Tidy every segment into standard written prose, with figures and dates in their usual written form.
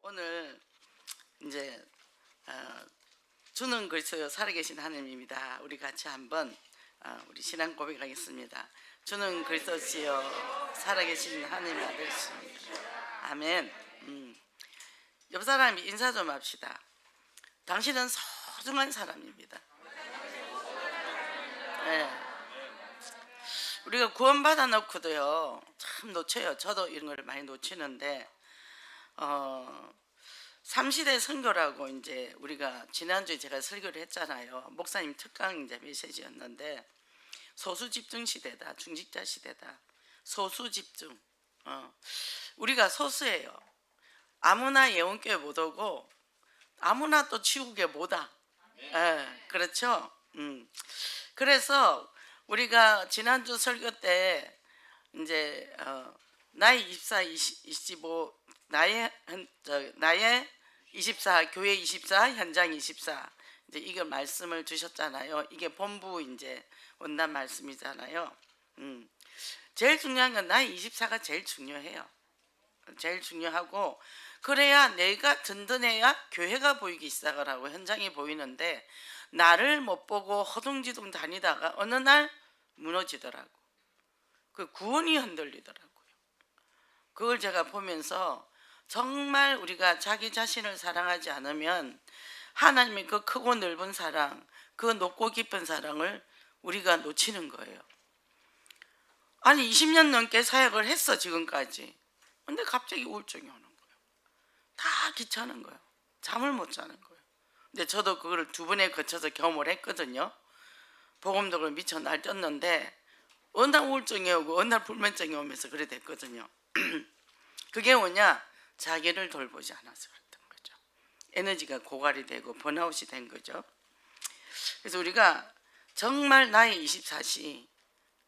오늘 이제 주는 그리스도 살아계신 하나님입니다. 우리 같이 한번 우리 신앙 고백하겠습니다. 주는 그리스도시요 살아계신 하나님의 아들이십니다. 아멘. 옆 사람 인사 좀 합시다. 당신은 소중한 사람입니다. 네. 우리가 구원받아 놓고도요 참 놓쳐요. 저도 이런 걸 많이 놓치는데 삼시대 선교라고 이제 우리가 지난주에 제가 설교를 했잖아요. 목사님 특강 이제 메시지였는데 소수 집중 시대다, 중직자 시대다. 소수 집중. 우리가 소수예요. 아무나 예원교회 못 오고 아무나 또 지구교회 못 와. 그렇죠. 그래서 우리가 지난주 설교 때 이제 나이 24, 25 나의 24 교회 24 현장 24 이제 이거 말씀을 주셨잖아요. 이게 본부 이제 원단 말씀이잖아요. 제일 중요한 건 나이 24가 제일 중요해요. 제일 중요하고 그래야 내가 든든해야 교회가 보이기 시작을 하고 현장이 보이는데 나를 못 보고 허둥지둥 다니다가 어느 날 무너지더라고. 그 구원이 흔들리더라고요. 그걸 제가 보면서 정말 우리가 자기 자신을 사랑하지 않으면 하나님의 그 크고 넓은 사랑, 그 높고 깊은 사랑을 우리가 놓치는 거예요. 아니 20년 넘게 사역을 했어 지금까지. 근데 갑자기 우울증이 오는 거예요. 다 귀찮은 거예요. 잠을 못 자는 거예요. 근데 저도 그걸 두 번에 거쳐서 경험을 했거든요. 복음덕을 미쳐 날뛰었는데 어느 날 우울증이 오고 어느 날 불면증이 오면서 그래 됐거든요. 그게 뭐냐? 자기를 돌보지 않아서 그랬던 거죠. 에너지가 고갈이 되고 번아웃이 된 거죠. 그래서 우리가 정말 나이 24시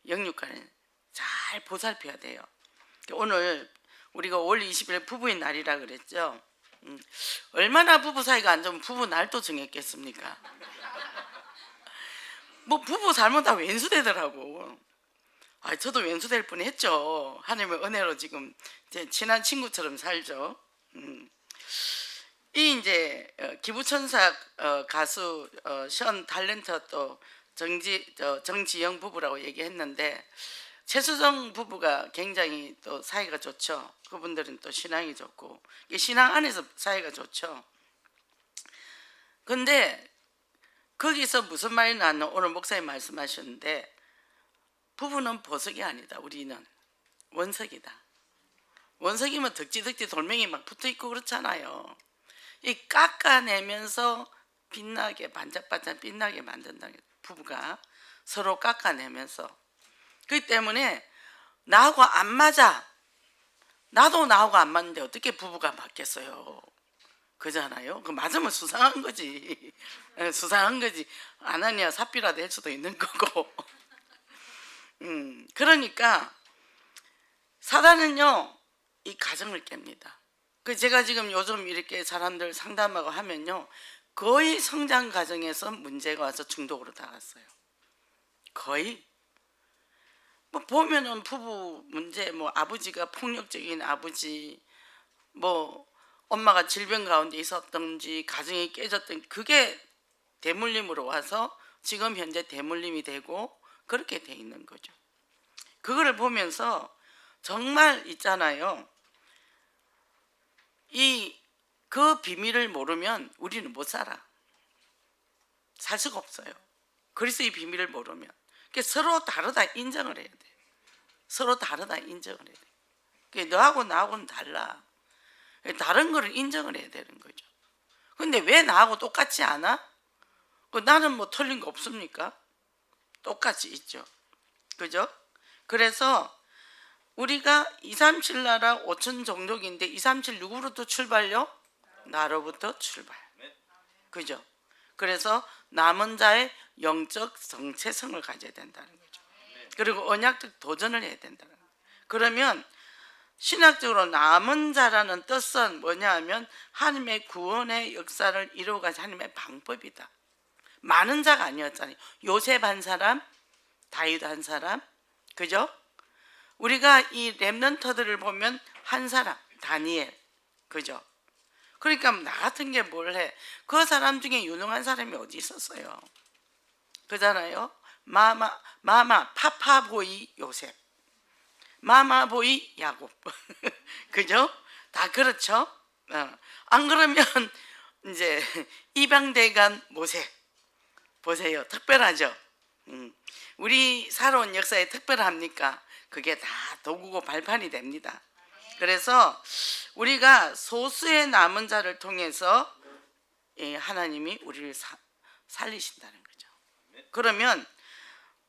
영육간에 잘 보살펴야 돼요. 오늘 우리가 5월 20일 부부의 날이라 그랬죠. 얼마나 부부 사이가 안 좋으면 부부 날도 정했겠습니까? 뭐 부부 잘못하면 왼수되더라고. 저도 왼수될 뻔했죠. 하나님의 은혜로 지금 제 친한 친구처럼 살죠. 이 이제 기부천사 가수 션 탤런트 또 정지영 부부라고 얘기했는데 최수정 부부가 굉장히 또 사이가 좋죠. 그분들은 또 신앙이 좋고 신앙 안에서 사이가 좋죠. 근데 거기서 무슨 말이 나왔나 오늘 목사님 말씀하셨는데 부부는 보석이 아니다. 우리는 원석이다. 원석이면 덕지덕지 돌멩이 막 붙어있고 그렇잖아요. 이 깎아내면서 빛나게 반짝반짝 빛나게 만든다. 부부가 서로 깎아내면서. 그렇기 때문에 나하고 안 맞아. 나도 나하고 안 맞는데 어떻게 부부가 맞겠어요. 그잖아요. 그 맞으면 수상한 거지. 수상한 거지. 아나니아 삽비라 될 수도 있는 거고. 그러니까 사단은요 이 가정을 깹니다. 그 제가 지금 요즘 이렇게 사람들 상담하고 하면요 거의 성장 과정에서 문제가 와서 중독으로 나갔어요. 거의 뭐 보면은 부부 문제 뭐 아버지가 폭력적인 아버지 뭐 엄마가 질병 가운데 있었던지 가정이 깨졌던 그게 대물림으로 와서 지금 현재 대물림이 되고 그렇게 돼 있는 거죠. 그거를 보면서 정말 있잖아요. 그 비밀을 모르면 우리는 못 살아. 살 수가 없어요. 그리스도의 비밀을 모르면. 서로 다르다 인정을 해야 돼. 서로 다르다 인정을 해야 돼. 너하고 나하고는 달라. 다른 거를 인정을 해야 되는 거죠. 근데 왜 나하고 똑같지 않아? 나는 뭐 틀린 거 없습니까? 똑같이 있죠. 그죠? 그래서 우리가 237 나라 5천 종족인데 237 누구로부터 출발요? 나로부터 출발. 그죠? 그래서 남은 자의 영적 정체성을 가져야 된다는 거죠. 그리고 언약적 도전을 해야 된다는 거예요. 그러면 신학적으로 남은 자라는 뜻은 뭐냐 하면 하나님의 구원의 역사를 이루어가는 하나님의 방법이다. 많은 자가 아니었잖아요. 요셉 한 사람, 다윗 한 사람, 그죠? 우리가 이 렘넌트들을 보면 한 사람, 다니엘, 그죠? 그러니까 나 같은 게 뭘 해? 그 사람 중에 유능한 사람이 어디 있었어요? 그잖아요. 마마 파파보이 요셉, 마마보이 야곱. 그죠? 다 그렇죠. 안 그러면 이제 입양대간 모세 보세요. 특별하죠. 우리 살아온 역사에 특별합니까? 그게 다 도구고 발판이 됩니다. 그래서 우리가 소수의 남은 자를 통해서 하나님이 우리를 살리신다는 거죠. 그러면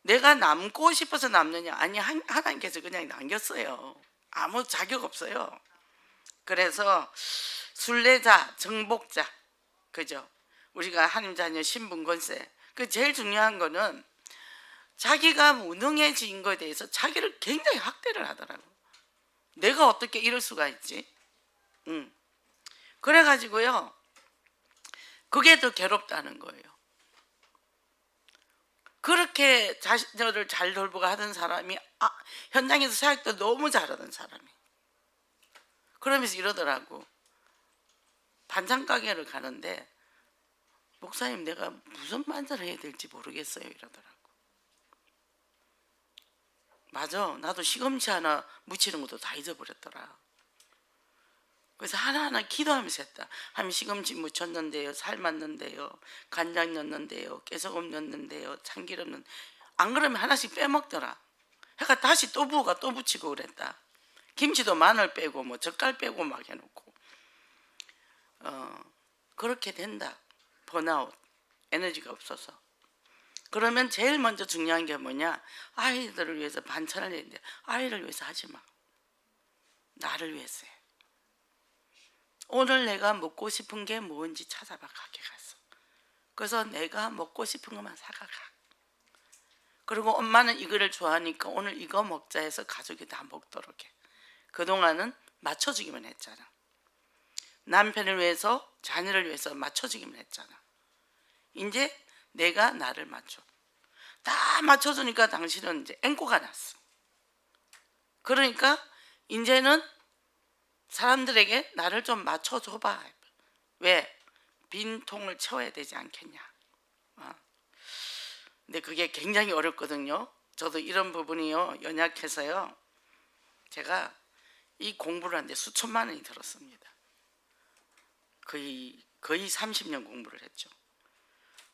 내가 남고 싶어서 남느냐? 아니, 하나님께서 그냥 남겼어요. 아무 자격 없어요. 그래서 순례자, 정복자, 그죠? 우리가 하나님 자녀 신분 권세, 그 제일 중요한 거는 자기가 무능해진 것에 대해서 자기를 굉장히 학대를 하더라고. 내가 어떻게 이럴 수가 있지? 그래가지고요, 그게 더 괴롭다는 거예요. 그렇게 자신을 잘 돌보고 하던 사람이 현장에서 사역도 너무 잘하던 사람이 그러면서 이러더라고. 반찬 가게를 가는데 목사님 내가 무슨 반찬을 해야 될지 모르겠어요 이러더라고. 맞아, 나도 시금치 하나 무치는 것도 다 잊어버렸더라. 그래서 하나하나 기도하면서 했다. 하면 시금치 무쳤는데요, 삶았는데요, 간장 넣었는데요, 깨소금 넣었는데요, 참기름 넣는. 안 그러면 하나씩 빼먹더라. 그러니까 다시 또 부어가 또 부치고 그랬다. 김치도 마늘 빼고 뭐 젓갈 빼고 막 해놓고 그렇게 된다. 번아웃, 에너지가 없어서. 그러면 제일 먼저 중요한 게 뭐냐? 아이들을 위해서 반찬을 했는데 아이를 위해서 하지 마. 나를 위해서 해. 오늘 내가 먹고 싶은 게 뭔지 찾아봐. 가게 가서. 그래서 내가 먹고 싶은 것만 사가가. 그리고 엄마는 이거를 좋아하니까 오늘 이거 먹자 해서 가족이 다 먹도록 해. 그동안은 맞춰주기만 했잖아. 남편을 위해서, 자녀를 위해서 맞춰주기만 했잖아. 이제 내가 나를 맞춰. 다 맞춰주니까 당신은 이제 앵꼬가 났어. 그러니까 이제는 사람들에게 나를 좀 맞춰줘봐. 왜? 빈 통을 채워야 되지 않겠냐. 근데 그게 굉장히 어렵거든요. 저도 이런 부분이요, 연약해서요, 제가 이 공부를 하는데 수천만 원이 들었습니다. 거의 30년 공부를 했죠.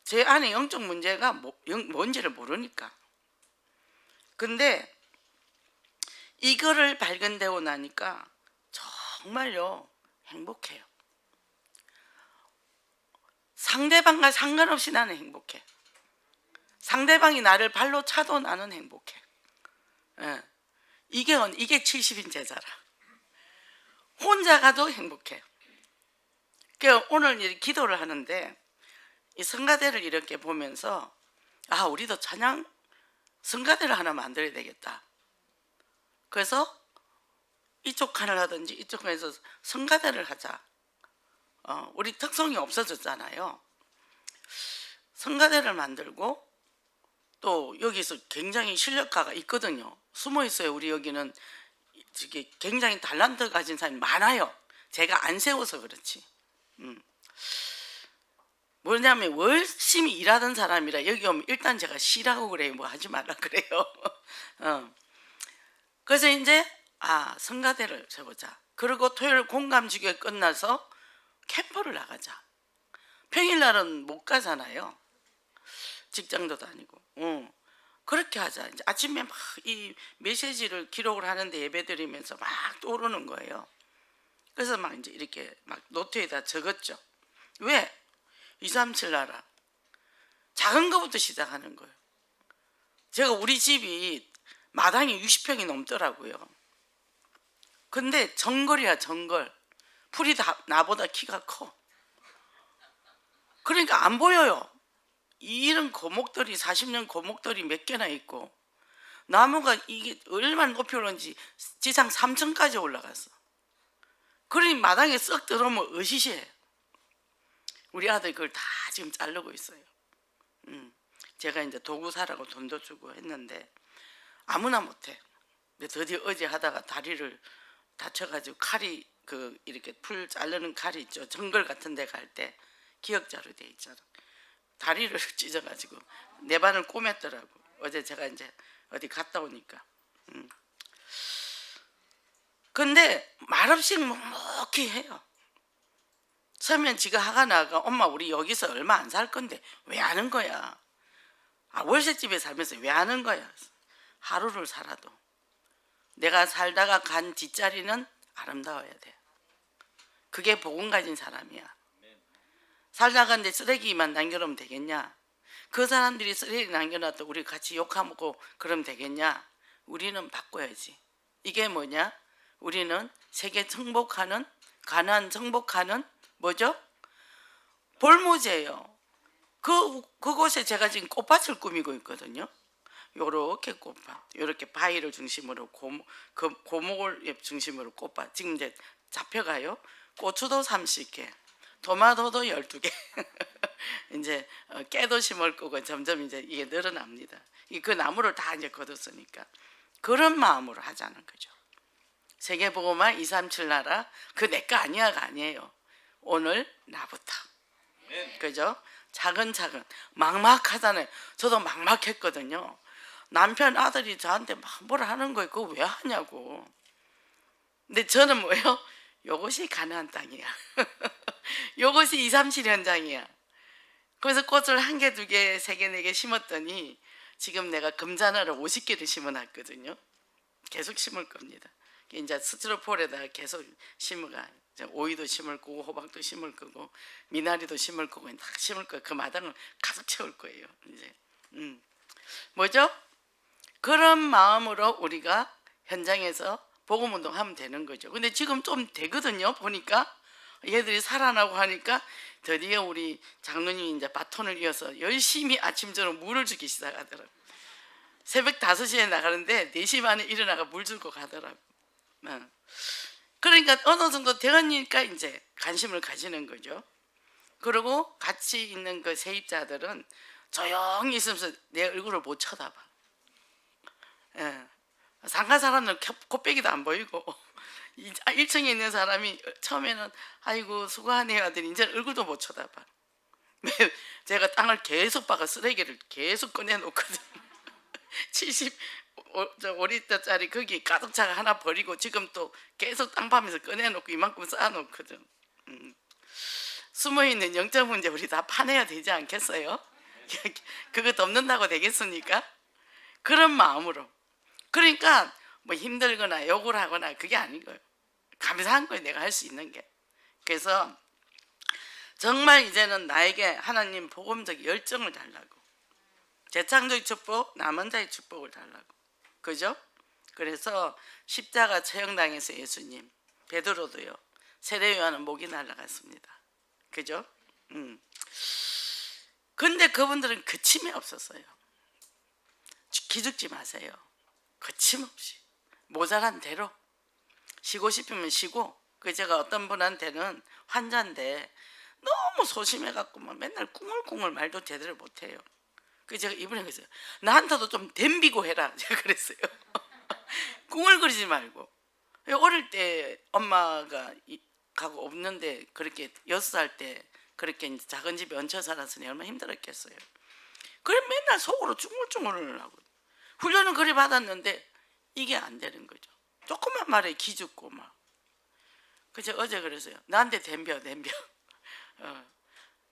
제 안에 영적 문제가 뭔지를 모르니까. 근데 이거를 발견되고 나니까 정말요 행복해요. 상대방과 상관없이 나는 행복해. 상대방이 나를 발로 차도 나는 행복해. 이게 70인 제자라. 혼자 가도 행복해요. 그러니까 오늘 기도를 하는데 이 성가대를 이렇게 보면서 우리도 찬양 성가대를 하나 만들어야 되겠다. 그래서 이쪽 칸을 하든지 이쪽 칸에서 성가대를 하자. 우리 특성이 없어졌잖아요. 성가대를 만들고 또 여기서 굉장히 실력가가 있거든요. 숨어 있어요. 우리 여기는 굉장히 달란트 가진 사람이 많아요. 제가 안 세워서 그렇지. 뭐냐면 열심히 일하던 사람이라 여기 오면 일단 제가 쉬라고 그래요. 뭐 하지 말라 그래요. 그래서 이제 성가대를 세우자. 그리고 토요일 공감주교 끝나서 캠프를 나가자. 평일날은 못 가잖아요. 직장도 다니고. 그렇게 하자. 이제 아침에 막 이 메시지를 기록을 하는데 예배드리면서 막 떠오르는 거예요. 그래서 막 이제 이렇게 막 노트에다 적었죠. 왜? 237 나라. 작은 것부터 시작하는 거예요. 제가 우리 집이 마당이 60평이 넘더라고요. 근데 정글이야, 정글. 풀이 다 나보다 키가 커. 그러니까 안 보여요. 이런 고목들이 40년 고목들이 몇 개나 있고 나무가 이게 얼마나 높이 올라온지 지상 3층까지 올라갔어. 그러니 마당에 썩 들어오면 으시시해. 우리 아들 그걸 다 지금 자르고 있어요. 제가 이제 도구 사라고 돈도 주고 했는데 아무나 못해. 근데 드디어 어제 하다가 다리를 다쳐가지고 칼이 그 이렇게 풀 자르는 칼이 있죠. 정글 같은 데 갈 때 기역자로 돼 있잖아. 다리를 찢어가지고 내 반을 꼬맸더라고. 어제 제가 이제 어디 갔다 오니까. 근데 말없이 묵묵히 해요. 서면 지가 화가 나가 엄마 우리 여기서 얼마 안 살 건데 왜 하는 거야? 아, 월세집에 살면서 왜 하는 거야? 하루를 살아도 내가 살다가 간 뒷자리는 아름다워야 돼. 그게 복음 가진 사람이야. 살다가 내 쓰레기만 남겨놓으면 되겠냐? 그 사람들이 쓰레기 남겨놔도 우리 같이 욕하고 그러면 되겠냐? 우리는 바꿔야지. 이게 뭐냐? 우리는 세계 정복하는, 가난 정복하는 뭐죠? 볼모제예요. 그곳에 제가 지금 꽃밭을 꾸미고 있거든요. 요렇게 꽃밭, 요렇게 바위를 중심으로 고목을 중심으로 꽃밭. 지금 이제 잡혀가요. 고추도 30개, 토마토도 12개. 이제 깨도 심을 거고 점점 이제 이게 늘어납니다. 그 나무를 다 이제 거뒀으니까 그런 마음으로 하자는 거죠. 세계보고마 237 나라 그 내 거 아니야가 아니에요. 오늘 나부터. 그죠? 차근차근 막막하잖아요. 저도 막막했거든요. 남편 아들이 저한테 막 뭐라 하는 거예요. 그거 왜 하냐고. 근데 저는 뭐예요? 요것이 가나안 땅이야. 요것이 237 현장이야. 그래서 꽃을 1개, 2개, 3개, 4개 심었더니 지금 내가 금자나를 50개를 심어놨거든요. 계속 심을 겁니다. 이제 스티로폴에다가 계속 심어가. 오이도 심을 거고 호박도 심을 거고 미나리도 심을 거고 다 심을 거예요. 그 마당을 가득 채울 거예요. 이제 뭐죠? 그런 마음으로 우리가 현장에서 복음 운동하면 되는 거죠. 근데 지금 좀 되거든요. 보니까 얘들이 살아나고 하니까 드디어 우리 장로님이 이제 바톤을 이어서 열심히 아침저녁 물을 주기 시작하더라고요. 새벽 5시에 나가는데 4시 반에 일어나가 물 주고 가더라고요. 그러니까 어느 정도 되었으니까 이제 관심을 가지는 거죠. 그리고 같이 있는 그 세입자들은 조용히 있으면서 내 얼굴을 못 쳐다봐. 상가 사람은 콧배기도 안 보이고 1층에 있는 사람이 처음에는 아이고 수고하네요 하더니 이제 얼굴도 못 쳐다봐. 제가 땅을 계속 박아 쓰레기를 계속 꺼내놓거든. 75리터짜리 거기 가득 차가 하나 버리고 지금 또 계속 땅 파면서 꺼내놓고 이만큼 쌓아놓거든. 숨어있는 영적 문제 우리 다 파내야 되지 않겠어요? 그거 덮는다고 되겠습니까? 그런 마음으로. 그러니까 뭐 힘들거나 욕을 하거나 그게 아닌 거예요. 감사한 거예요. 내가 할 수 있는 게. 그래서 정말 이제는 나에게 하나님 복음적 열정을 달라고, 재창조의 축복, 남은 자의 축복을 달라고. 그죠? 그래서 십자가 처형당해서 예수님, 베드로도요. 세례 요한은 목이 날아갔습니다. 그죠? 근데 그분들은 그침이 없었어요. 기죽지 마세요. 거침없이 모자란 대로 쉬고 싶으면 쉬고. 그 제가 어떤 분한테는 환자인데 너무 소심해갖고 막 맨날 꿍얼꿍얼 말도 제대로 못해요. 그 제가 이분에게 그랬어요. 나한테도 좀 댐비고 해라. 제가 그랬어요. 꿍얼거리지 말고. 어릴 때 엄마가 가고 없는데 그렇게 6살 때 그렇게 이제 작은 집에 얹혀 살았으니 얼마나 힘들었겠어요. 그래 맨날 속으로 쭈글쭈글 하고 훈련은 그리 받았는데 이게 안 되는 거죠. 조그만 말에 기죽고 막. 그래서 어제 그랬어요. 나한테 댐벼.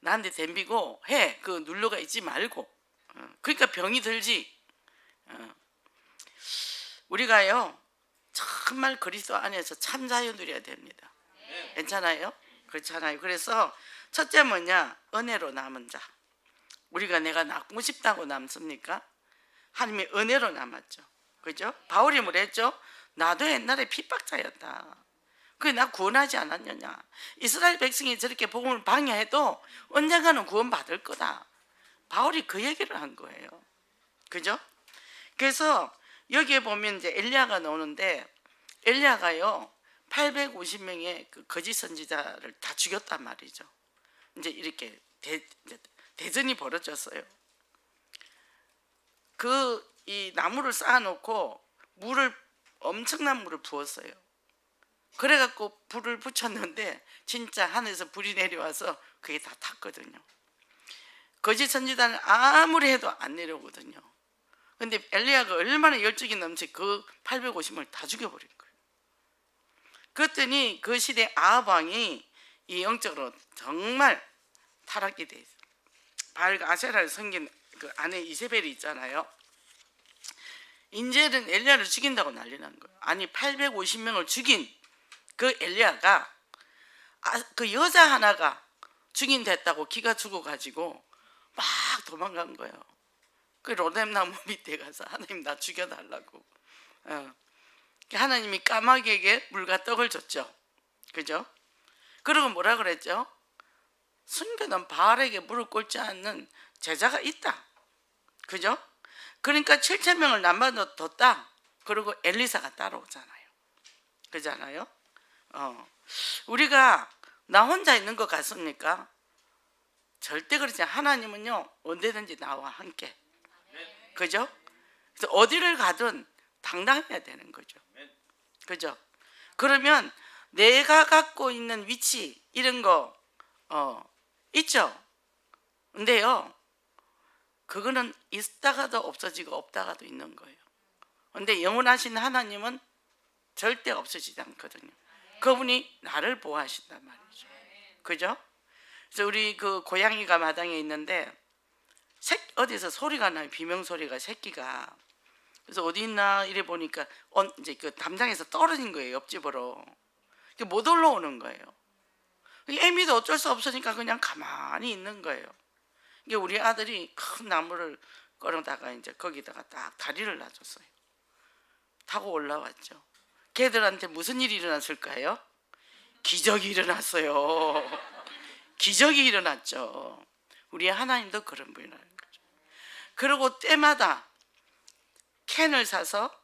나한테 댐비고 해. 그 눌러가 있지 말고. 그러니까 병이 들지. 우리가요 정말 그리스도 안에서 참 자유 누려야 됩니다. 괜찮아요? 그렇잖아요. 그래서 첫째 뭐냐? 은혜로 남은 자. 우리가 내가 남고 싶다고 남습니까? 하나님이 은혜로 남았죠. 그죠? 바울이 뭐랬죠? 나도 옛날에 핍박자였다. 그게 나 구원하지 않았느냐? 이스라엘 백성이 저렇게 복음을 방해해도 언젠가는 구원받을 거다. 바울이 그 얘기를 한 거예요. 그죠? 그래서 여기에 보면 이제 엘리야가 나오는데 엘리야가요 850명의 그 거짓 선지자를 다 죽였단 말이죠. 이제 이렇게 대전이 벌어졌어요. 이 나무를 쌓아놓고 엄청난 물을 부었어요. 그래갖고 불을 붙였는데 진짜 하늘에서 불이 내려와서 그게 다 탔거든요. 거짓 선지자는 아무리 해도 안 내려오거든요. 근데 엘리야가 얼마나 열정이 넘치 그 850명을 다 죽여버린 거예요. 그랬더니 그 시대 아합 왕이 이 영적으로 정말 타락이 돼 있어요. 바알과 아세라를 섬긴 그 아내 이세벨이 있잖아요. 이제는 엘리야를 죽인다고 난리 난 거예요. 아니 850명을 죽인 그 엘리야가 그 여자 하나가 죽인댔다고 기가 죽어가지고 막 도망간 거예요. 그 로뎀나무 밑에 가서 하나님 나 죽여달라고. 하나님이 까마귀에게 물과 떡을 줬죠. 그죠? 그리고 뭐라 그랬죠? 숨겨둔 바알에게 무릎 꿇지 않는 제자가 있다. 그죠? 그러니까 7,000명을 남겨뒀다. 그리고 엘리사가 따라오잖아요. 그잖아요? 우리가 나 혼자 있는 것 같습니까? 절대 그렇지 않아요. 하나님은요 언제든지 나와 함께. 그죠? 그래서 어디를 가든 당당해야 되는 거죠. 그죠? 그러면 내가 갖고 있는 위치 이런 거 있죠? 근데요 그거는 있다가도 없어지고 없다가도 있는 거예요. 근데 영원하신 하나님은 절대 없어지지 않거든요. 그분이 나를 보호하신단 말이죠. 그죠? 그래서 우리 그 고양이가 마당에 있는데 어디서 소리가 나요. 비명소리가 새끼가. 그래서 어디 있나 이래 보니까 이제 그 담장에서 떨어진 거예요. 옆집으로. 못 올라오는 거예요. 애미도 어쩔 수 없으니까 그냥 가만히 있는 거예요. 이게 우리 아들이 큰 나무를 끌어다가 이제 거기다가 딱 다리를 놔줬어요. 타고 올라왔죠. 걔들한테 무슨 일이 일어났을까요? 기적이 일어났어요. 기적이 일어났죠. 우리 하나님도 그런 분이라는 거죠. 그리고 때마다 캔을 사서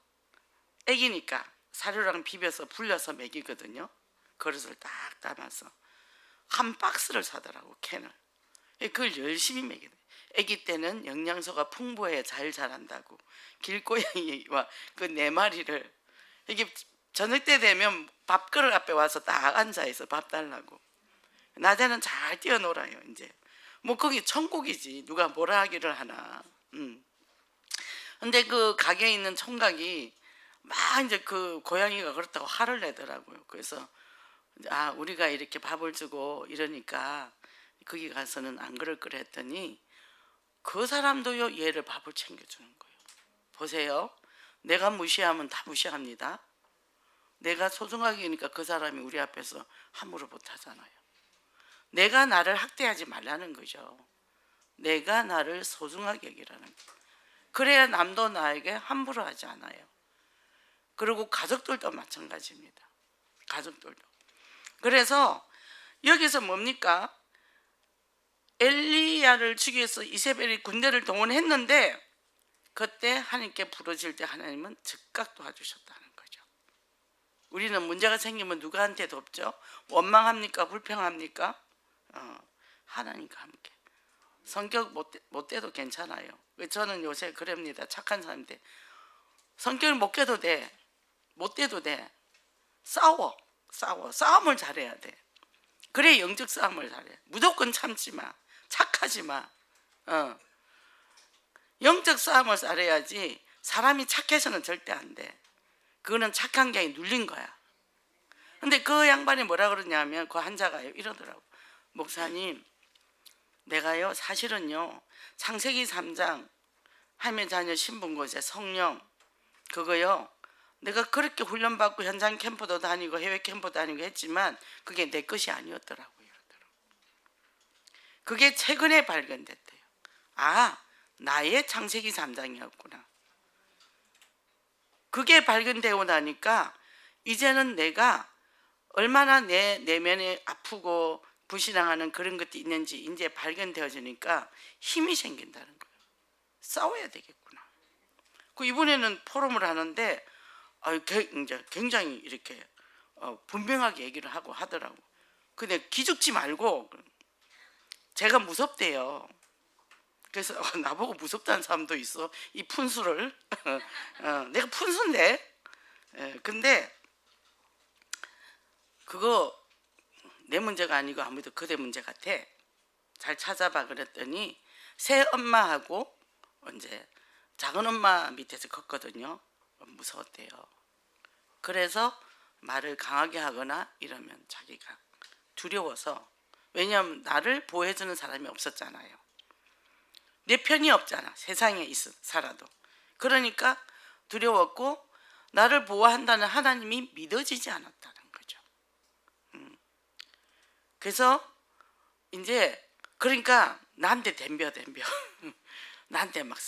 애기니까 사료랑 비벼서 불려서 먹이거든요. 그릇을 딱 담아서 한 박스를 사더라고. 캔을. 그걸 열심히 먹여요. 애기 때는 영양소가 풍부해 잘 자란다고. 길고양이와 그 4마리를 이게 저녁 때 되면 밥그릇 앞에 와서 딱 앉아있어. 밥 달라고. 낮에는 잘 뛰어놀아요. 이제 뭐 거기 천국이지. 누가 뭐라 하기를 하나. 근데 그 가게에 있는 총각이 막 이제 그 고양이가 그렇다고 화를 내더라고요. 그래서 우리가 이렇게 밥을 주고 이러니까 거기 가서는 안 그럴 거라 했더니 그 사람도요 얘를 밥을 챙겨주는 거예요. 보세요. 내가 무시하면 다 무시합니다. 내가 소중하게 하니까 그 사람이 우리 앞에서 함부로 못하잖아요. 내가 나를 학대하지 말라는 거죠. 내가 나를 소중하게 여기라는 거예요. 그래야 남도 나에게 함부로 하지 않아요. 그리고 가족들도 마찬가지입니다. 가족들도. 그래서 여기서 뭡니까? 엘리야를 죽이기 위해서 이세벨이 군대를 동원했는데 그때 하나님께 부르실 때 하나님은 즉각 도와주셨다는 거죠. 우리는 문제가 생기면 누구한테 돕죠? 원망합니까? 불평합니까? 하나님과 함께. 성격 못 돼도 괜찮아요. 저는 요새 그럽니다. 착한 사람인데 성격을 못 깨도 돼. 못 돼도 돼. 싸움을 잘해야 돼. 그래 영적 싸움을 잘해. 무조건 참지 마. 착하지 마. 영적 싸움을 잘해야지. 사람이 착해서는 절대 안 돼. 그거는 착한 게 아니라 눌린 거야. 근데 그 양반이 뭐라 그러냐면 그 환자가 이러더라고. 목사님, 내가요 사실은요 창세기 3장 하나님의 자녀 신분고세 성령 그거요 내가 그렇게 훈련받고 현장 캠프도 다니고 해외 캠프도 다니고 했지만 그게 내 것이 아니었더라고요. 그게 최근에 발견됐대요. 나의 창세기 3장이었구나. 그게 발견되고 나니까 이제는 내가 얼마나 내 내면에 아프고 불신앙하는 그런 것도 있는지 이제 발견되어지니까 힘이 생긴다는 거예요. 싸워야 되겠구나. 그 이번에는 포럼을 하는데 이제 굉장히 이렇게 분명하게 얘기를 하고 하더라고. 근데 기죽지 말고 제가 무섭대요. 그래서 나보고 무섭다는 사람도 있어. 이 푼수를 내가 푼수인데 근데 그거 내 문제가 아니고 아무래도 그대 문제 같아. 잘 찾아봐 그랬더니 새 엄마하고 이제 작은 엄마 밑에서 컸거든요. 무서웠대요. 그래서 말을 강하게 하거나 이러면 자기가 두려워서, 왜냐하면 나를 보호해주는 사람이 없었잖아요. 내 편이 없잖아, 세상에 살아도. 그러니까 두려웠고 나를 보호한다는 하나님이 믿어지지 않았다는 거죠. 그래서 이제 그러니까 나한테 덤벼 나한테 막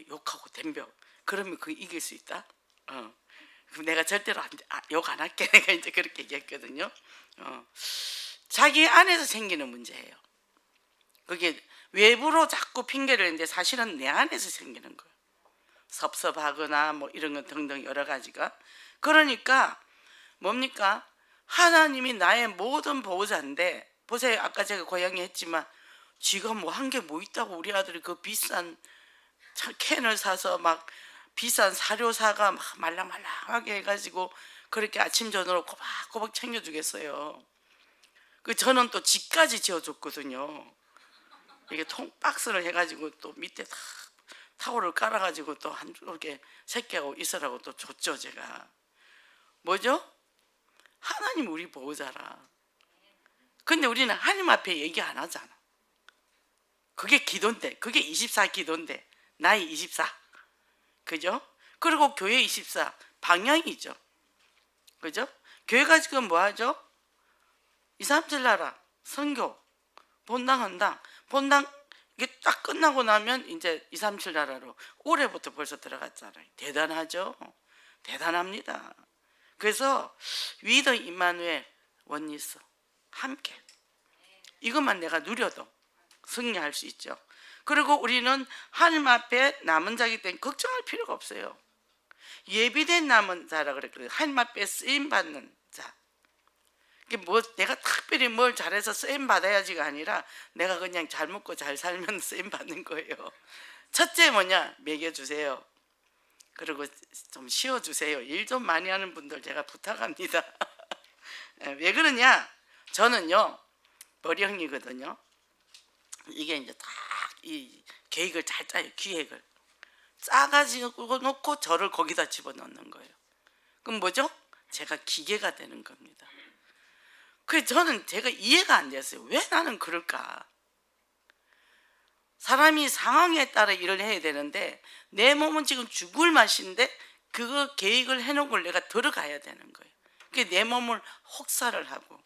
욕하고 덤벼. 그러면 그 이길 수 있다? 그럼 내가 절대로 욕 안 할게. 내가 이제 그렇게 얘기했거든요. 자기 안에서 생기는 문제예요. 그게 외부로 자꾸 핑계를 내는데 사실은 내 안에서 생기는 거예요. 섭섭하거나 뭐 이런 것 등등 여러 가지가. 그러니까 뭡니까? 하나님이 나의 모든 보호자인데, 보세요. 아까 제가 고양이 했지만 지가 뭐 한 게 뭐 있다고. 우리 아들이 그 비싼 캔을 사서 막 비싼 사료 사가 막 말랑말랑하게 해가지고 그렇게 아침 저녁으로 꼬박꼬박 챙겨주겠어요. 그 저는 또 집까지 지어줬거든요. 이게 박스를 해가지고 또 밑에 다 타월을 깔아가지고 또 한쪽에 새끼하고 있으라고 또 줬죠. 제가 뭐죠? 하나님 우리 보호자라. 근데 우리는 하나님 앞에 얘기 안 하잖아. 그게 기도인데, 그게 24 기도인데, 나이 24, 그죠? 그리고 교회 24 방향이죠. 그죠? 교회가 지금 뭐 하죠? 2, 3, 7 나라 선교 본당 헌당, 본당 이게 딱 끝나고 나면 이제 2, 3, 7 나라로 올해부터 벌써 들어갔잖아요. 대단하죠? 대단합니다. 그래서 위더 임마누엘 원리스 함께, 이것만 내가 누려도 승리할 수 있죠. 그리고 우리는 하나님 앞에 남은 자이기 때문에 걱정할 필요가 없어요. 예비된 남은 자라 그랬거든요. 하나님 앞에 쓰임 받는 자. 이게 뭐 내가 특별히 뭘 잘해서 쓰임 받아야지가 아니라 내가 그냥 잘 먹고 잘 살면 쓰임 받는 거예요. 첫째 뭐냐? 먹여주세요. 그리고 좀 쉬어주세요. 일 좀 많이 하는 분들 제가 부탁합니다. 왜 그러냐? 저는요 머리형이거든요. 이게 이제 딱 이 계획을 잘 짜요. 기획을 짜가지고 놓고 저를 거기다 집어넣는 거예요. 그럼 뭐죠? 제가 기계가 되는 겁니다. 그래서 저는 제가 이해가 안 됐어요. 왜 나는 그럴까? 사람이 상황에 따라 일을 해야 되는데 내 몸은 지금 죽을 맛인데 그거 계획을 해놓은 걸 내가 들어가야 되는 거예요. 그게 내 몸을 혹사를 하고.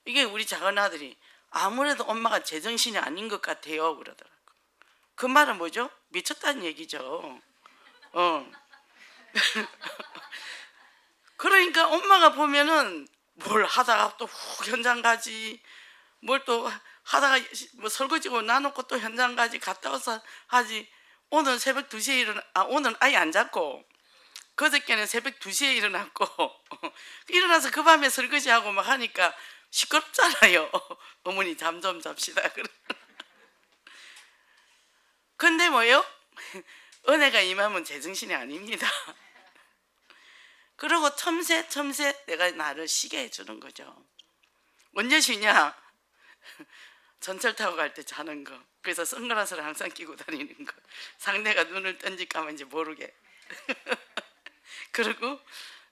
이게 우리 작은 아들이 아무래도 엄마가 제정신이 아닌 것 같아요 그러더라고요. 그 말은 뭐죠? 미쳤다는 얘기죠. 그러니까 엄마가 보면은 뭘 하다가 또 훅 현장 가지, 뭘 또 하다가 뭐 설거지고 놔놓고 또 현장 가지, 갔다 와서 하지. 오늘 새벽 2시에 오늘 아예 안 잤고 그저께는 새벽 2시에 일어났고 일어나서 그 밤에 설거지하고 막 하니까 시끄럽잖아요. 어머니 잠 좀 잡시다. 근데 뭐예요? 은혜가 임하면 제정신이 아닙니다. 그리고 틈새 내가 나를 쉬게 해주는 거죠. 언제 쉬냐? 전철 타고 갈 때 자는 거. 그래서 선글라스를 항상 끼고 다니는 거. 상대가 눈을 던질까 말지 모르게. 그리고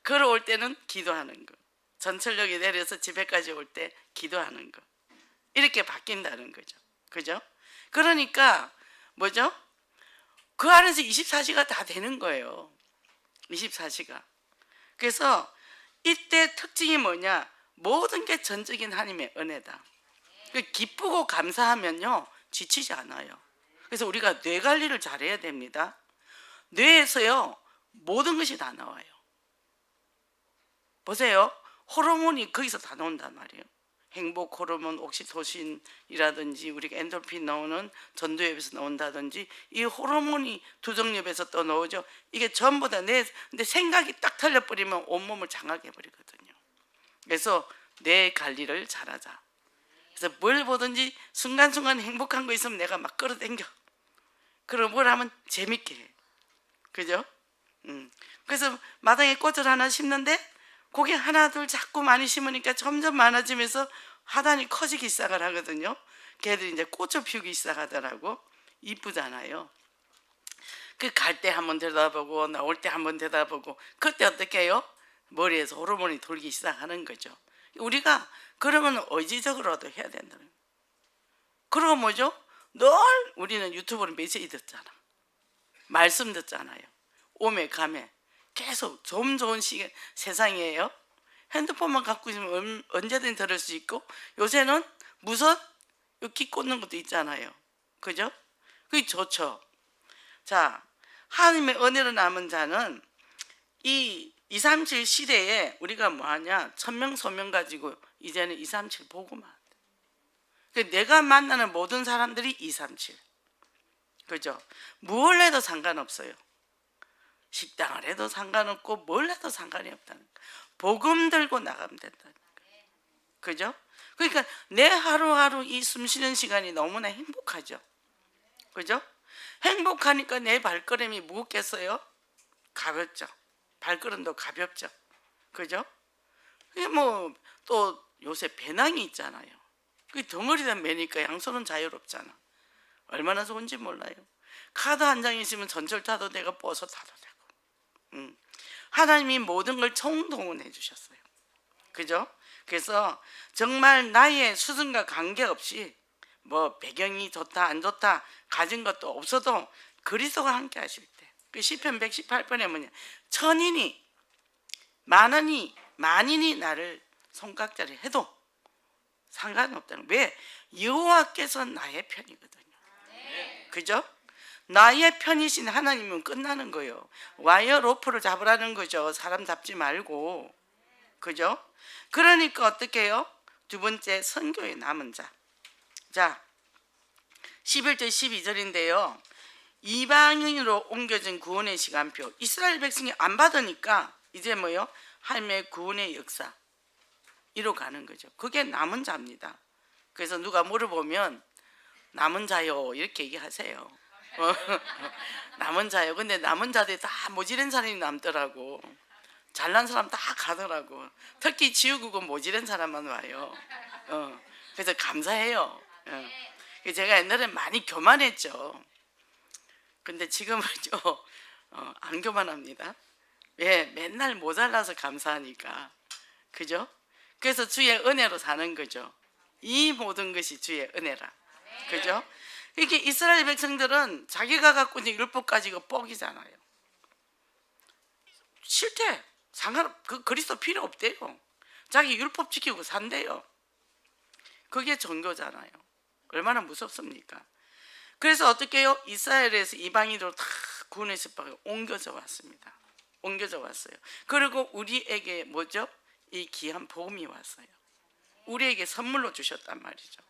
걸어올 때는 기도하는 거. 전철역에 내려서 집에까지 올 때 기도하는 거. 이렇게 바뀐다는 거죠. 그죠? 그러니까 뭐죠? 그 안에서 24시가 다 되는 거예요. 24시가. 그래서 이때 특징이 뭐냐? 모든 게 전적인 하나님의 은혜다. 기쁘고 감사하면요 지치지 않아요. 그래서 우리가 뇌 관리를 잘해야 됩니다. 뇌에서요 모든 것이 다 나와요. 보세요. 호르몬이 거기서 다 나온단 말이에요. 행복 호르몬, 옥시토신이라든지 우리가 엔돌핀 나오는 전두엽에서 나온다든지 이 호르몬이 두정엽에서 또 나오죠. 이게 전부 다 근데 생각이 딱 틀려버리면 온몸을 장악해 버리거든요. 그래서 뇌 관리를 잘하자. 그래서 뭘 보든지 순간순간 행복한 거 있으면 내가 막 끌어당겨. 그리고 뭘 하면 재밌게 해. 그죠? 그래서 마당에 꽃을 하나 심는데 그게 하나 둘 자꾸 많이 심으니까 점점 많아지면서 화단이 커지기 시작을 하거든요. 걔들이 이제 꽃을 피우기 시작하더라고. 이쁘잖아요. 그 갈 때 한번 들여다보고 나올 때 한번 들여다보고 그때 어떻게 해요? 머리에서 호르몬이 돌기 시작하는 거죠. 우리가 그러면 의지적으로도 해야 된다는 거예요. 그리고 뭐죠? 늘 우리는 유튜브로 메시지 듣잖아. 말씀 듣잖아요. 오매 가매 계속 좀 좋은 세상이에요. 핸드폰만 갖고 있으면 언제든 들을 수 있고, 요새는 무슨 키 꽂는 것도 있잖아요. 그죠? 그게 좋죠. 자, 하나님의 은혜로 남은 자는 이 237 시대에 우리가 뭐하냐, 천명 소명 가지고 이제는 237 보고만 돼. 내가 만나는 모든 사람들이 237. 그죠? 뭘 해도 상관없어요. 식당을 해도 상관없고 뭘 해도 상관이 없다는 거예요. 복음 들고 나가면 된다는 거예요. 그죠? 그러니까 내 하루하루 이 숨쉬는 시간이 너무나 행복하죠. 그죠? 행복하니까 내 발걸음이 무겁겠어요? 가볍죠. 발걸음도 가볍죠. 그죠? 이게 뭐 또 요새 배낭이 있잖아요. 그 덩어리다 매니까 양손은 자유롭잖아. 얼마나 좋은지 몰라요. 카드 한 장 있으면 전철 타도 되고 버스 타도 되고. 하나님이 모든 걸 총동원해 주셨어요. 그죠? 그래서 정말 나의 수준과 관계없이 뭐 배경이 좋다 안 좋다 가진 것도 없어도 그리스도와 함께 하실 때, 그 시편 118편에 뭐냐, 천인이 만인이 나를 손깍자를 해도 상관없다는 거예요. 왜? 여호와께서 나의 편이거든요. 그죠? 나의 편이신 하나님은 끝나는 거예요. 와이어 로프를 잡으라는 거죠. 사람 잡지 말고. 그죠? 그러니까 어떻게 해요? 두 번째, 선교의 남은 자. 자, 11절 12절인데요 이방인으로 옮겨진 구원의 시간표. 이스라엘 백성이 안 받으니까 이제 뭐요? 하나님의 구원의 역사 이로 가는 거죠. 그게 남은 자입니다. 그래서 누가 물어보면 남은 자요 이렇게 얘기하세요. 남은 자요. 근데 남은 자들이 다 모지른 사람이 남더라고. 잘난 사람 다 가더라고. 특히 지우국은 모지른 사람만 와요. 그래서 감사해요. 제가 옛날에 많이 교만했죠. 근데 지금은 안 교만합니다. 왜? 맨날 모자라서 감사하니까. 그죠? 그래서 주의 은혜로 사는 거죠. 이 모든 것이 주의 은혜라. 그죠? 이렇게 이스라엘 백성들은 자기가 갖고 있는 율법 가지고 뻑이잖아요. 싫대. 그리스도 필요 없대요. 자기 율법 지키고 산대요. 그게 종교잖아요. 얼마나 무섭습니까? 그래서 어떻게 해요? 이스라엘에서 이방인으로 다 구원의 습박에 옮겨져 왔습니다. 옮겨져 왔어요. 그리고 우리에게 뭐죠? 이 귀한 복음이 왔어요. 우리에게 선물로 주셨단 말이죠.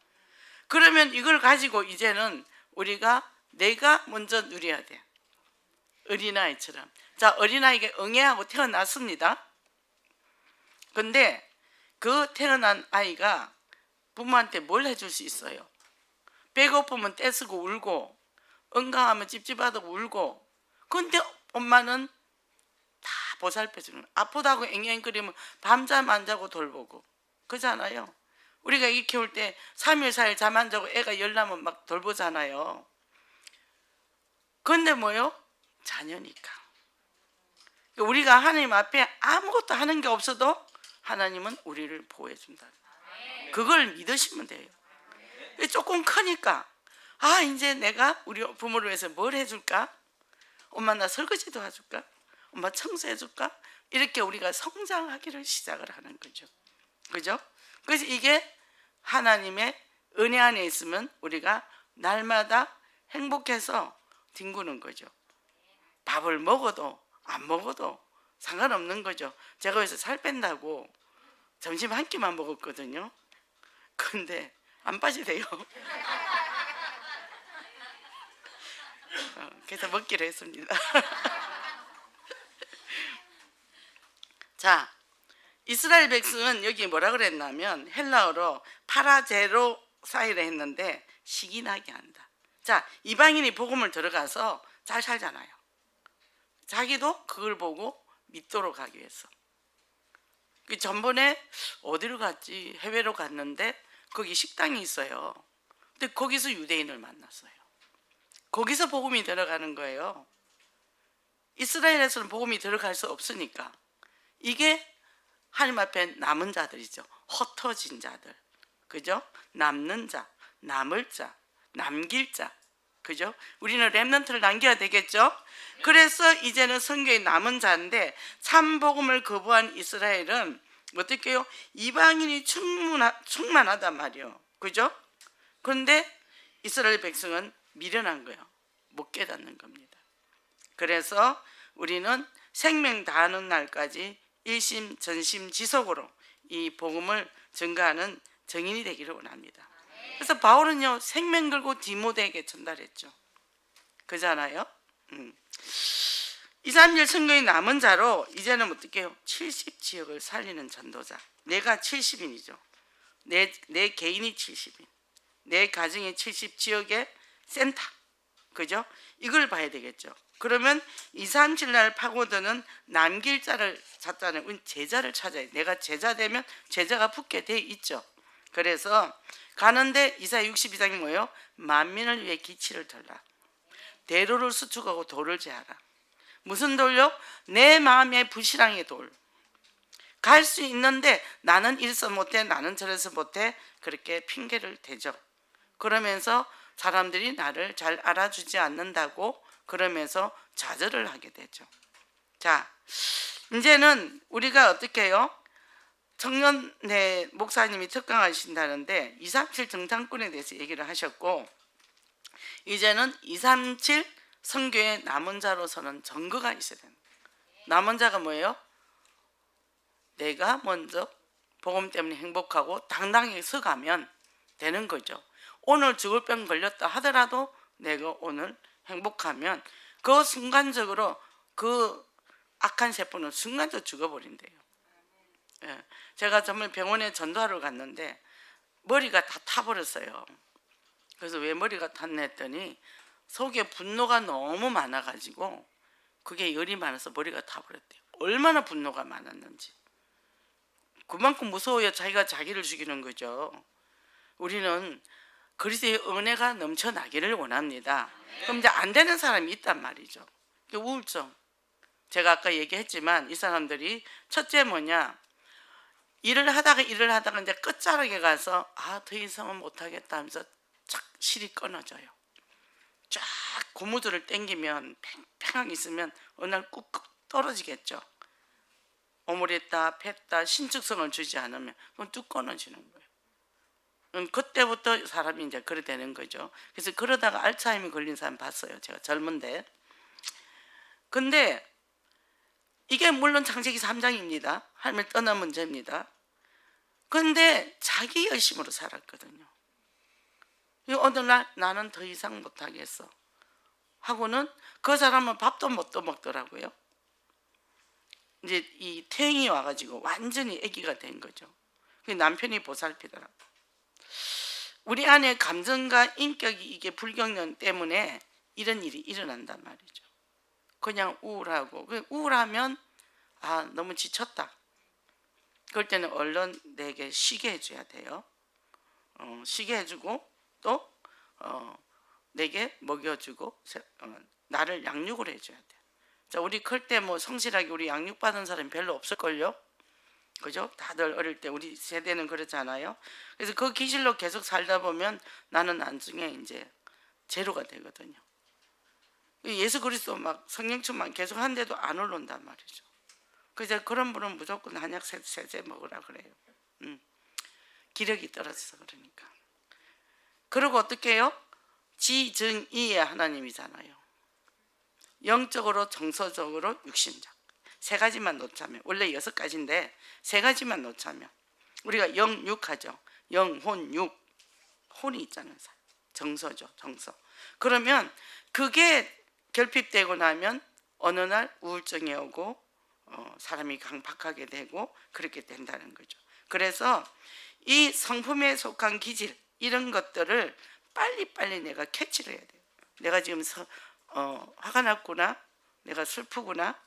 그러면 이걸 가지고 이제는 우리가 내가 먼저 누려야 돼. 어린아이처럼. 자, 어린아이가 응애하고 태어났습니다. 근데 그 태어난 아이가 부모한테 뭘 해줄 수 있어요? 배고프면 떼쓰고 울고, 응가하면 찝찝하다고 울고. 근데 엄마는 다 보살펴주는, 아프다고 앵앵거리면 밤잠 안 자고 돌보고. 그잖아요. 우리가 애 키울 때 3일 4일 잠 안 자고 애가 열나면 막 돌보잖아요. 근데 뭐요? 자녀니까. 우리가 하나님 앞에 아무것도 하는 게 없어도 하나님은 우리를 보호해 준다. 그걸 믿으시면 돼요. 조금 크니까 이제 내가 우리 부모를 위해서 뭘 해줄까? 엄마 나 설거지 도와줄까? 엄마 청소해줄까? 이렇게 우리가 성장하기를 시작을 하는 거죠. 그죠? 그래서 이게 하나님의 은혜 안에 있으면 우리가 날마다 행복해서 뒹구는 거죠. 밥을 먹어도 안 먹어도 상관없는 거죠. 제가 여기서 살 뺀다고 점심 한 끼만 먹었거든요. 근데 안 빠지대요. 그래서 먹기로 했습니다. 자, 이스라엘 백성은 여기 뭐라 그랬냐면 헬라어로 파라제로사이라 했는데 식이 나게 한다. 자, 이방인이 복음을 들어가서 잘 살잖아요. 자기도 그걸 보고 믿도록 하기 위해서. 그 전번에 어디로 갔지? 해외로 갔는데 거기 식당이 있어요. 근데 거기서 유대인을 만났어요. 거기서 복음이 들어가는 거예요. 이스라엘에서는 복음이 들어갈 수 없으니까. 이게 하나님 앞에 남은 자들이죠. 흩어진 자들. 그죠? 남는 자, 남을 자, 남길 자. 그죠? 우리는 렘넌트를 남겨야 되겠죠? 그래서 이제는 성경에 남은 자인데 참 복음을 거부한 이스라엘은 어떻게 해요? 이방인이 충만하단 말이에요. 그죠? 그런데 이스라엘 백성은 미련한 거예요. 못 깨닫는 겁니다. 그래서 우리는 생명 다하는 날까지 일심 전심 지속으로 이 복음을 전가하는 증인이 되기를 원합니다. 그래서 바울은요 생명 걸고 디모데에게 전달했죠. 그잖아요. 2, 3일 성경이 남은 자로 이제는 어떻게 해요? 70지역을 살리는 전도자. 내가 70인이죠. 내 개인이 70인, 내 가정이 70지역의 센터. 그죠? 이걸 봐야 되겠죠. 그러면 2, 3, 7날 파고드는 남길 자를 찾자는 제자를 찾아야 돼. 내가 제자 되면 제자가 붙게 돼 있죠. 그래서 가는데 이사야 62장이 뭐예요? 만민을 위해 기치를 들라. 대로를 수축하고 돌을 제하라. 무슨 돌요? 내 마음의 부시랑의 돌. 갈 수 있는데 나는 이래서 못해, 나는 저래서 못해, 그렇게 핑계를 대죠. 그러면서 사람들이 나를 잘 알아주지 않는다고 그러면서 좌절을 하게 되죠. 자, 이제는 우리가 어떻게 해요? 청년회 목사님이 특강하신다는데 237 정탐꾼에 대해서 얘기를 하셨고, 이제는 237 선교의 남은 자로서는 증거가 있어야 됩니다. 남은 자가 뭐예요? 내가 먼저 복음 때문에 행복하고 당당하게 서가면 되는 거죠. 오늘 죽을 병 걸렸다 하더라도 내가 오늘 행복하면 그 순간적으로 그 악한 세포는 순간적으로 죽어버린대요. 예, 제가 정말 병원에 전도하러 갔는데 머리가 다 타버렸어요. 그래서 왜 머리가 탔나 했더니 속에 분노가 너무 많아가지고 그게 열이 많아서 머리가 타버렸대요. 얼마나 분노가 많았는지. 그만큼 무서워야 자기가 자기를 죽이는 거죠. 우리는 그리스도의 은혜가 넘쳐나기를 원합니다. 그럼 이제 안 되는 사람이 있단 말이죠. 우울증. 제가 아까 얘기했지만 이 사람들이 첫째 뭐냐, 일을 하다가 이제 끝자락에 가서 더 이상은 못하겠다 하면서 착 실이 끊어져요. 쫙 고무줄을 당기면 팽팽하게 있으면 어느 날 꾹꾹 떨어지겠죠. 오므렸다 팼다 신축성을 주지 않으면 그건 뚝 끊어지는 거예요. 그때부터 사람이 이제 그래 되는 거죠. 그래서 그러다가 알츠하이머 걸린 사람 봤어요. 제가 젊은데. 근데 이게 물론 창세기 3장입니다. 하나님을 떠난 문제입니다. 근데 자기 열심으로 살았거든요. 어느 날 나는 더 이상 못하겠어 하고는 그 사람은 밥도 못 먹더라고요. 이제 이 태행이 와가지고 완전히 아기가 된 거죠. 남편이 보살피더라고. 우리 안에 감정과 인격이 이게 불경련 때문에 이런 일이 일어난단 말이죠. 그냥 우울하고, 우울하면 너무 지쳤다. 그럴 때는 얼른 내게 쉬게 해줘야 돼요. 쉬게 해주고 또 내게 먹여주고 나를 양육을 해줘야 돼요. 자, 우리 클 때 뭐 성실하게 우리 양육받은 사람이 별로 없을걸요? 그죠? 다들 어릴 때 우리 세대는 그렇잖아요. 그래서 그 기질로 계속 살다 보면 나는 나중에 이제 제로가 되거든요. 예수 그리스도 막 성령충만 계속 한데도 안 올라온단 말이죠. 그래서 그런 분은 무조건 한약 세제 먹으라 그래요. 기력이 떨어져서 그러니까. 그리고 어떻게 해요? 지증이의 하나님이잖아요. 영적으로, 정서적으로, 육신적. 세 가지만 놓자면, 원래 6가지인데 세 가지만 놓자면 우리가 영육하죠. 영혼, 육. 혼이 있잖아요. 정서죠. 정서. 그러면 그게 결핍되고 나면 어느 날 우울증이 오고 사람이 강박하게 되고 그렇게 된다는 거죠. 그래서 이 성품에 속한 기질, 이런 것들을 빨리빨리 내가 캐치를 해야 돼요. 내가 지금 화가 났구나, 내가 슬프구나,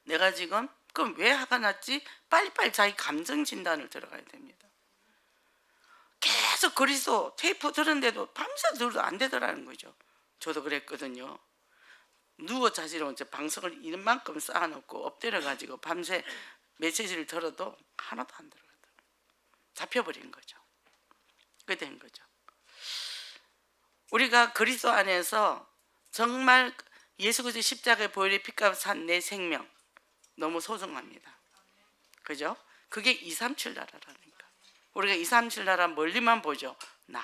내가 지금 그럼 왜 화가 났지? 빨리빨리 자기 감정 진단을 들어가야 됩니다. 계속 그리스도 테이프 들었는데도 밤새 들어도 안 되더라는 거죠. 저도 그랬거든요. 누워 자지러 이제 방석을 이만큼 쌓아놓고 엎드려가지고 밤새 메시지를 들어도 하나도 안 들어가더라고요. 잡혀버린 거죠. 그게 된 거죠. 우리가 그리스도 안에서 정말 예수 그리스도 십자가의 보혈의 피값 산 내 생명 너무 소중합니다. 그죠? 그게 237 나라라니까. 우리가 237 나라 멀리만 보죠. 나.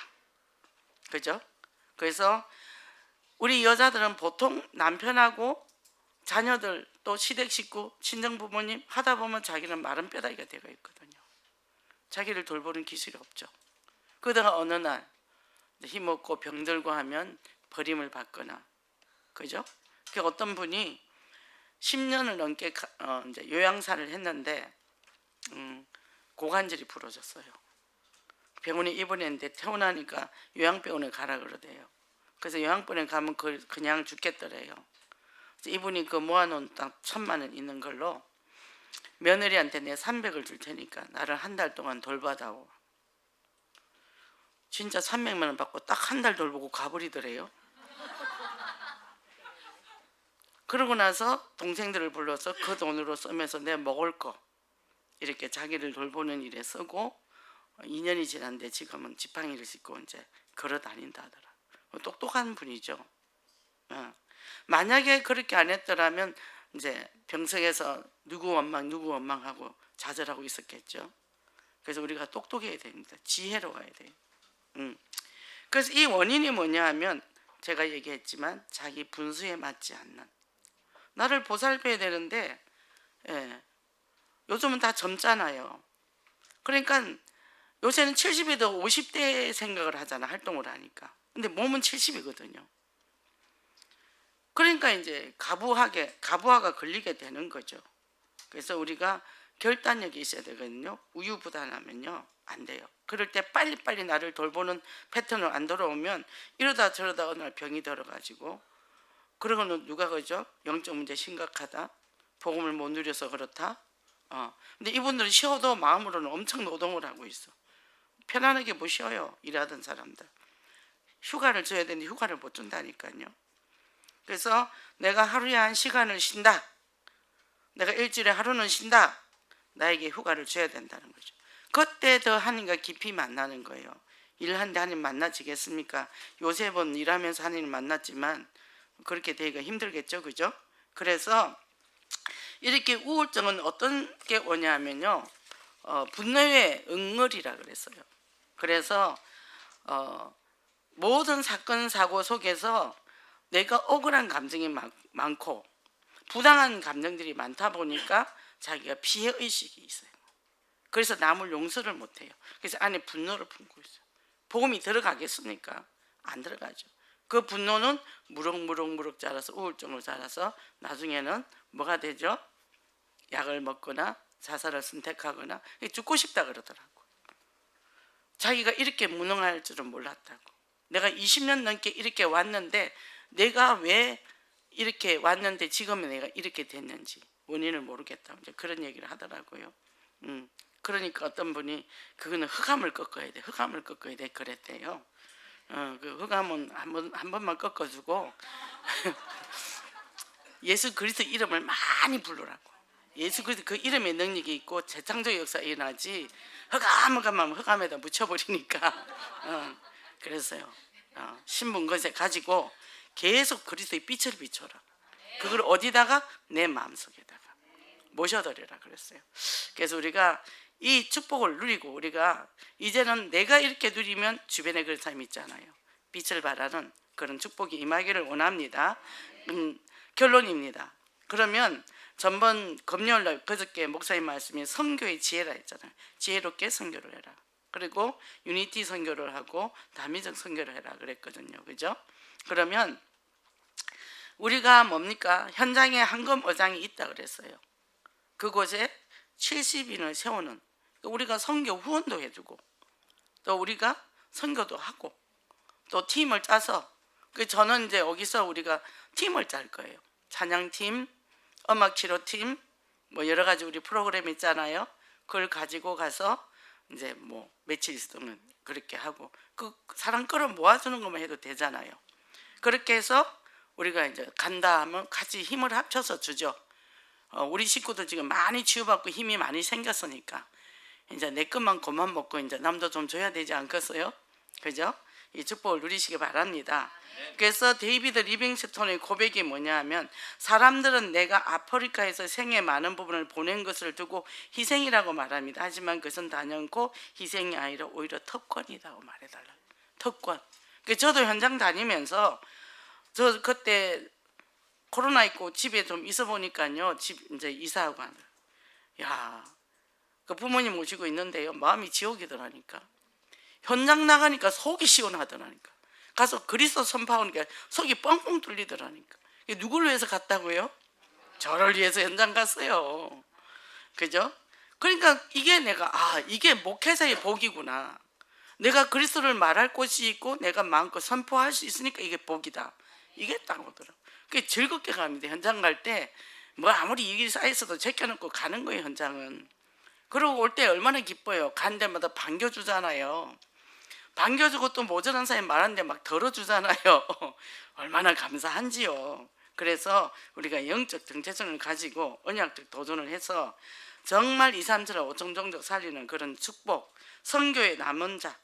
그죠? 그래서 우리 여자들은 보통 남편하고 자녀들 또 시댁 식구 친정 부모님 하다 보면 자기는 마른 뼈다귀가 되어 있거든요. 자기를 돌보는 기술이 없죠. 그러다가 어느 날 힘없고 병들고 하면 버림을 받거나, 그죠? 그 어떤 분이 10년을 넘게 이제 요양사를 했는데 고관절이 부러졌어요. 병원에 입원했는데 퇴원하니까 요양병원에 가라 그러대요. 그래서 요양병원에 가면 그냥 죽겠더래요. 이분이 그 모아놓은 딱 1,000만 원 있는 걸로 며느리한테 내 300을 줄 테니까 나를 한 달 동안 돌봐다오. 진짜 300만 원 받고 딱 한 달 돌보고 가버리더래요. 그러고 나서 동생들을 불러서 그 돈으로 쓰면서 내 먹을 거 이렇게 자기를 돌보는 일에 쓰고 2년이 지났는데 지금은 지팡이를 싣고 이제 걸어 다닌다 하더라. 똑똑한 분이죠. 만약에 그렇게 안 했더라면 이제 병석에서 누구 원망하고 좌절하고 있었겠죠. 그래서 우리가 똑똑해야 됩니다. 지혜로 가야 돼요. 그래서 이 원인이 뭐냐 하면 제가 얘기했지만 자기 분수에 맞지 않는, 나를 보살펴야 되는데 요즘은 다 젊잖아요. 그러니까 요새는 70에도 50대 생각을 하잖아, 활동을 하니까. 근데 몸은 70이거든요. 그러니까 이제 가부화가 걸리게 되는 거죠. 그래서 우리가 결단력이 있어야 되거든요. 우유부단하면요 안 돼요. 그럴 때 빨리빨리 나를 돌보는 패턴으로 안 돌아오면 이러다 저러다 어느 날 병이 들어가지고, 그러고는 누가 그러죠? 영적 문제 심각하다, 복음을 못 누려서 그렇다. 근데 이분들은 쉬어도 마음으로는 엄청 노동을 하고 있어. 편안하게 못 쉬어요. 일하던 사람들. 휴가를 줘야 되는데 휴가를 못 준다니까요. 그래서 내가 하루에 한 시간을 쉰다, 내가 일주일에 하루는 쉰다, 나에게 휴가를 줘야 된다는 거죠. 그때 더 하나님과 깊이 만나는 거예요. 일하는데 하나님 만나지겠습니까? 요셉은 일하면서 하나님 만났지만 그렇게 되기가 힘들겠죠, 그죠? 그래서 이렇게 우울증은 어떤 게 오냐면요, 분노의 응어리라 그랬어요. 그래서 모든 사건 사고 속에서 내가 억울한 감정이 많고 부당한 감정들이 많다 보니까 자기가 피해 의식이 있어요. 그래서 남을 용서를 못해요. 그래서 안에 분노를 품고 있어요. 복음이 들어가겠습니까? 안 들어가죠. 그 분노는 무럭무럭 자라서 우울증으로 자라서 나중에는 뭐가 되죠? 약을 먹거나 자살을 선택하거나 죽고 싶다 그러더라고. 자기가 이렇게 무능할 줄은 몰랐다고. 내가 20년 넘게 이렇게 왔는데 내가 왜 이렇게 왔는데 지금은 내가 이렇게 됐는지 원인을 모르겠다고 이제 그런 얘기를 하더라고요. 그러니까 어떤 분이 그거는 흑암을 꺾어야 돼, 흑암을 꺾어야 돼 그랬대요. 그 흑암은 한 번만 꺾어주고 예수 그리스도 이름을 많이 부르라고. 예수 그리스도 그 이름에 능력이 있고 재창조 역사가 일어나지, 흑암에다 묻혀버리니까. 그래서요, 신분 건세 가지고 계속 그리스도의 빛을 비춰라. 그걸 어디다가? 내 마음속에다가 모셔드리라 그랬어요. 그래서 우리가 이 축복을 누리고, 우리가 이제는 내가 이렇게 누리면 주변에 그런 사람이 있잖아요. 빛을 발하는 그런 축복이 임하기를 원합니다. 결론입니다. 그러면 전번 금요일날 그저께 목사님 말씀이 선교의 지혜라 했잖아요. 지혜롭게 선교를 해라. 그리고 유니티 선교를 하고 다민족 선교를 해라 그랬거든요. 그죠? 그러면 우리가 뭡니까? 현장에 한검 어장이 있다 그랬어요. 그곳에 70인을 세우는, 우리가 선교 후원도 해주고 또 우리가 선교도 하고 또 팀을 짜서, 저는 이제 여기서 우리가 팀을 짤 거예요. 찬양팀, 음악치료팀, 뭐 여러 가지 우리 프로그램 있잖아요. 그걸 가지고 가서 이제 뭐 며칠 있으면 그렇게 하고 그 사람 끌어 모아주는 것만 해도 되잖아요. 그렇게 해서 우리가 이제 간다 하면 같이 힘을 합쳐서 주죠. 우리 식구들 지금 많이 치유받고 힘이 많이 생겼으니까 이제 내 것만 그만 먹고 이제 남도 좀 줘야 되지 않겠어요? 그죠? 이 축복을 누리시기 바랍니다. 그래서 데이비드 리빙스톤의 고백이 뭐냐 하면 사람들은 내가 아프리카에서 생의 많은 부분을 보낸 것을 두고 희생이라고 말합니다. 하지만 그것은 단연코 희생이 아니라 오히려 특권이라고 말해달라고. 특권. 저도 현장 다니면서 저 그때 코로나 있고 집에 좀 있어 보니까요. 집 이제 이사하고 하는. 야, 그 부모님 모시고 있는데요. 마음이 지옥이더라니까. 현장 나가니까 속이 시원하더라니까. 가서 그리스도 선포하니까 속이 뻥뻥 뚫리더라니까. 누구를 위해서 갔다고요? 저를 위해서 현장 갔어요. 그죠? 그러니까 이게 내가 이게 목회자의 복이구나. 내가 그리스도를 말할 곳이 있고 내가 마음껏 선포할 수 있으니까 이게 복이다. 이게 딱 오더라고. 그게 즐겁게 갑니다. 현장 갈 때 뭐 아무리 일이 쌓여있어도 제껴놓고 가는 거예요. 현장은. 그러고 올 때 얼마나 기뻐요. 간 데마다 반겨주잖아요. 반겨주고 또 모자란 사람이 말하는데 막 덜어주잖아요. 얼마나 감사한지요. 그래서 우리가 영적 정체성을 가지고 언약적 도전을 해서 정말 2, 3절을 5종 정도 살리는 그런 축복, 선교의 남은 자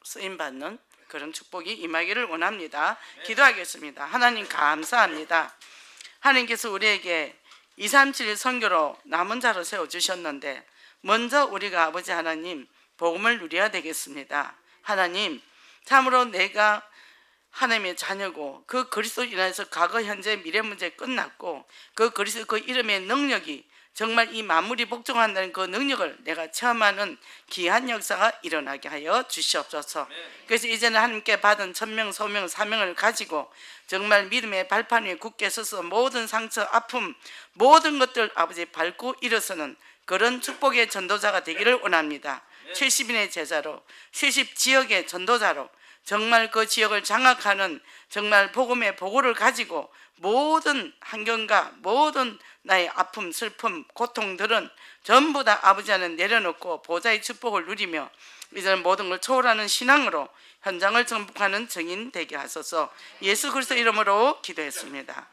쓰임받는 그런 축복이 임하기를 원합니다. 기도하겠습니다. 하나님 감사합니다. 하나님께서 우리에게 2, 3, 7 선교로 남은 자로 세워주셨는데 먼저 우리가 아버지 하나님 복음을 누려야 되겠습니다. 하나님 참으로 내가 하나님의 자녀고 그 그리스도 인하여서 과거 현재 미래 문제 끝났고 그 그리스도 그 이름의 능력이 정말 이 만물이 복종한다는 그 능력을 내가 체험하는 귀한 역사가 일어나게 하여 주시옵소서. 그래서 이제는 하나님께 받은 천명 소명 사명을 가지고 정말 믿음의 발판 위에 굳게 서서 모든 상처 아픔 모든 것들 아버지 밟고 일어서는 그런 축복의 전도자가 되기를 원합니다. 70인의 제자로 70지역의 전도자로 정말 그 지역을 장악하는 정말 복음의 보고를 가지고 모든 환경과 모든 나의 아픔, 슬픔, 고통들은 전부 다 아버지 안에 내려놓고 보좌의 축복을 누리며 이제는 모든 걸 초월하는 신앙으로 현장을 정복하는 증인 되게 하소서. 예수 그리스도 이름으로 기도했습니다.